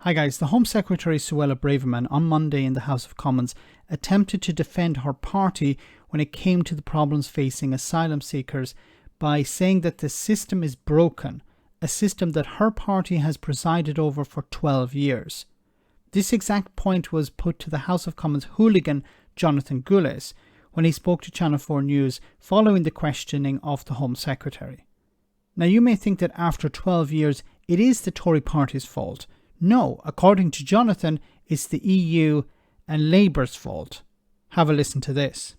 Hi guys, the Home Secretary Suella Braverman on Monday in the House of Commons attempted to defend her party when it came to the problems facing asylum seekers by saying that the system is broken, a system that her party has presided over for 12 years. This exact point was put to the House of Commons hooligan Jonathan Gullis when he spoke to Channel 4 News following the questioning of the Home Secretary. Now you may think that after 12 years it is the Tory party's fault. No, according to Jonathan, it's the EU and Labour's fault. Have a listen to this.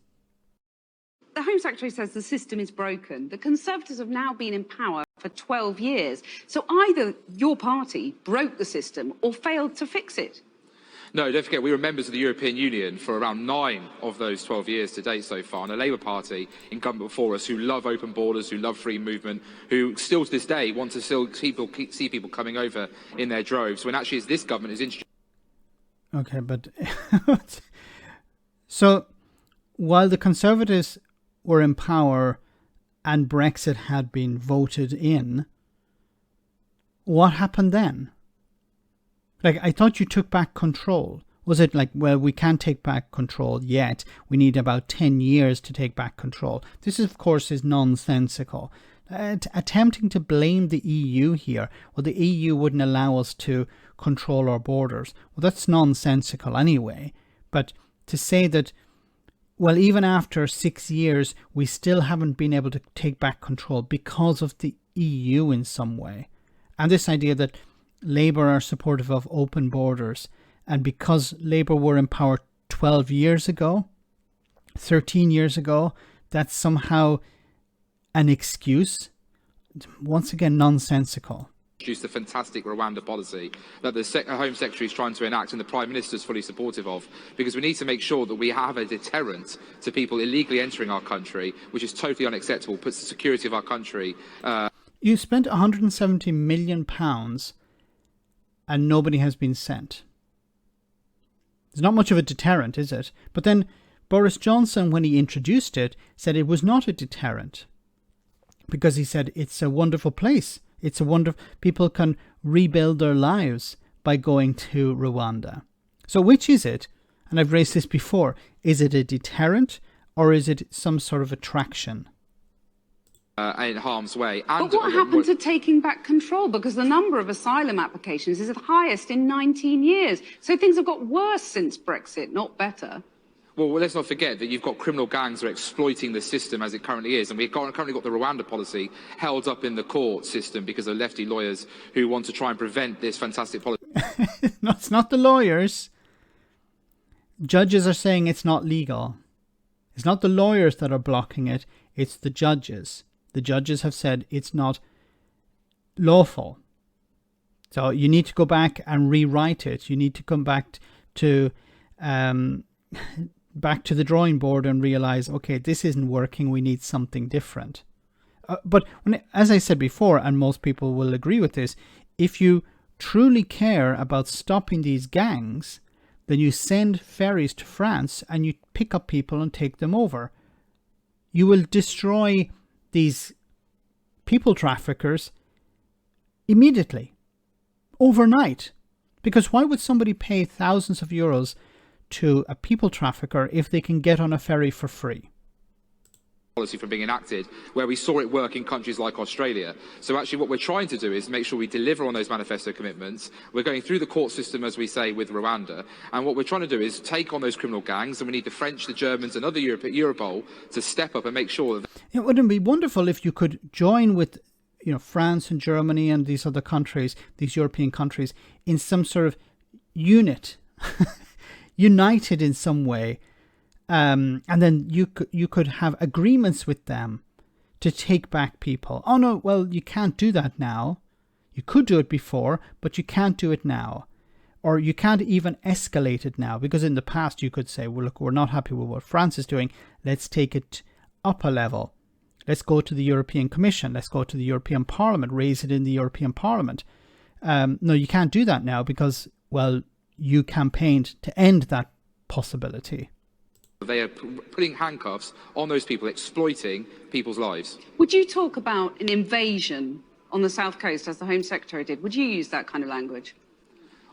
The Home Secretary says the system is broken. The Conservatives have now been in power for 12 years. So either your party broke the system or failed to fix it. No, don't forget, we were members of the European Union for around 9 of those 12 years to date so far, and a Labour Party incumbent before us who love open borders, who love free movement, who still to this day want to still see people coming over in their droves, when actually it's this government is introduced. Okay, but so while the Conservatives were in power and Brexit had been voted in, what happened then? Like, I thought you took back control. Was it like, well, we can't take back control yet. We need about 10 years to take back control. This, of course, is nonsensical. Attempting to blame the EU here. Well, the EU wouldn't allow us to control our borders. Well, that's nonsensical anyway. But to say that, well, even after 6 years, we still haven't been able to take back control because of the EU in some way. And this idea that Labour are supportive of open borders, and because Labour were in power 12 years ago, 13 years ago, that's somehow an excuse. Once again, nonsensical. Introduced the fantastic Rwanda policy that the Home Secretary is trying to enact and the Prime Minister is fully supportive of, because we need to make sure that we have a deterrent to people illegally entering our country, which is totally unacceptable, puts the security of our country. You spent £170 million and nobody has been sent. It's not much of a deterrent, is it? But then Boris Johnson, when he introduced it, said it was not a deterrent, because he said it's a wonderful place. It's a wonderful, people can rebuild their lives by going to Rwanda. So which is it? And I've raised this before. Is it a deterrent or is it some sort of attraction? In harm's way. And but what happened to taking back control? Because the number of asylum applications is the highest in 19 years. So things have got worse since Brexit, not better. Well, let's not forget that you've got criminal gangs that are exploiting the system as it currently is. And we've currently got the Rwanda policy held up in the court system because of lefty lawyers who want to try and prevent this fantastic policy. No, it's not the lawyers. Judges are saying it's not legal. It's not the lawyers that are blocking it. It's the judges. The judges have said it's not lawful. So you need to go back and rewrite it. You need to come back to the drawing board and realize, okay, this isn't working. We need something different. But as I said before, and most people will agree with this, if you truly care about stopping these gangs, then you send ferries to France and you pick up people and take them over. You will destroy these people traffickers immediately, overnight. Because why would somebody pay thousands of euros to a people trafficker if they can get on a ferry for free? Policy from being enacted, where we saw it work in countries like Australia. So actually what we're trying to do is make sure we deliver on those manifesto commitments. We're going through the court system, as we say, with Rwanda, and what we're trying to do is take on those criminal gangs, and we need the French, the Germans and other Europol to step up and make sure that... It wouldn't be wonderful if you could join with, France and Germany and these other countries, these European countries, in some sort of unit, united in some way. And then you could have agreements with them to take back people. Oh no, well, you can't do that now. You could do it before, but you can't do it now. Or you can't even escalate it now, because in the past you could say, well, look, we're not happy with what France is doing. Let's take it up a level. Let's go to the European Commission. Let's go to the European Parliament, raise it in the European Parliament. No, you can't do that now because, well, you campaigned to end that possibility. They are putting handcuffs on those people, exploiting people's lives. Would you talk about an invasion on the South Coast, as the Home Secretary did? Would you use that kind of language?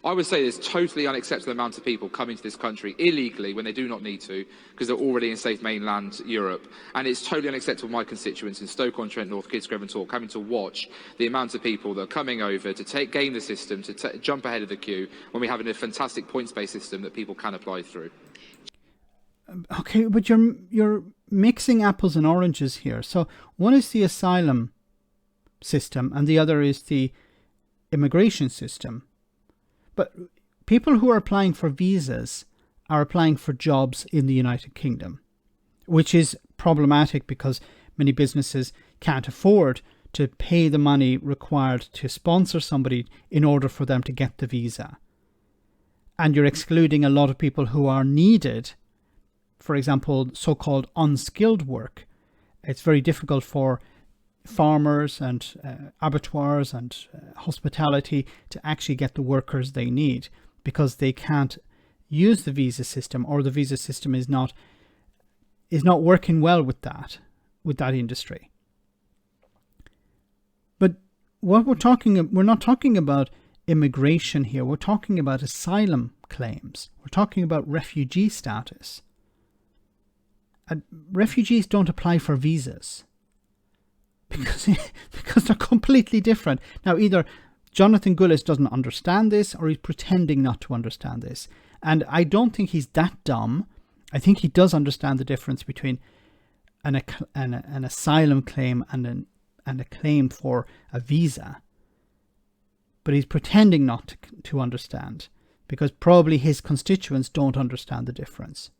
I would say there's totally unacceptable amount of people coming to this country illegally when they do not need to, because they're already in safe mainland Europe. And it's totally unacceptable for my constituents in Stoke-on-Trent, North Kidsgrove and Tork having to watch the amount of people that are coming over to game the system, to jump ahead of the queue, when we have a fantastic points-based system that people can apply through. Okay, but you're mixing apples and oranges here. So one is the asylum system and the other is the immigration system. But people who are applying for visas are applying for jobs in the United Kingdom, which is problematic because many businesses can't afford to pay the money required to sponsor somebody in order for them to get the visa. And you're excluding a lot of people who are needed, for example, so-called unskilled work. It's very difficult for farmers and abattoirs and hospitality to actually get the workers they need because they can't use the visa system, or the visa system is not working well with that industry. But what we're not talking about immigration here. We're talking about asylum claims. We're talking about refugee status. And refugees don't apply for visas because they're completely different. Now, either Jonathan Gullis doesn't understand this or he's pretending not to understand this. And I don't think he's that dumb. I think he does understand the difference between an asylum claim and a claim for a visa. But he's pretending not to understand because probably his constituents don't understand the difference.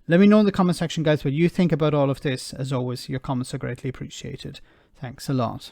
Let me know in the comment section, guys, what you think about all of this. As always, your comments are greatly appreciated. Thanks a lot.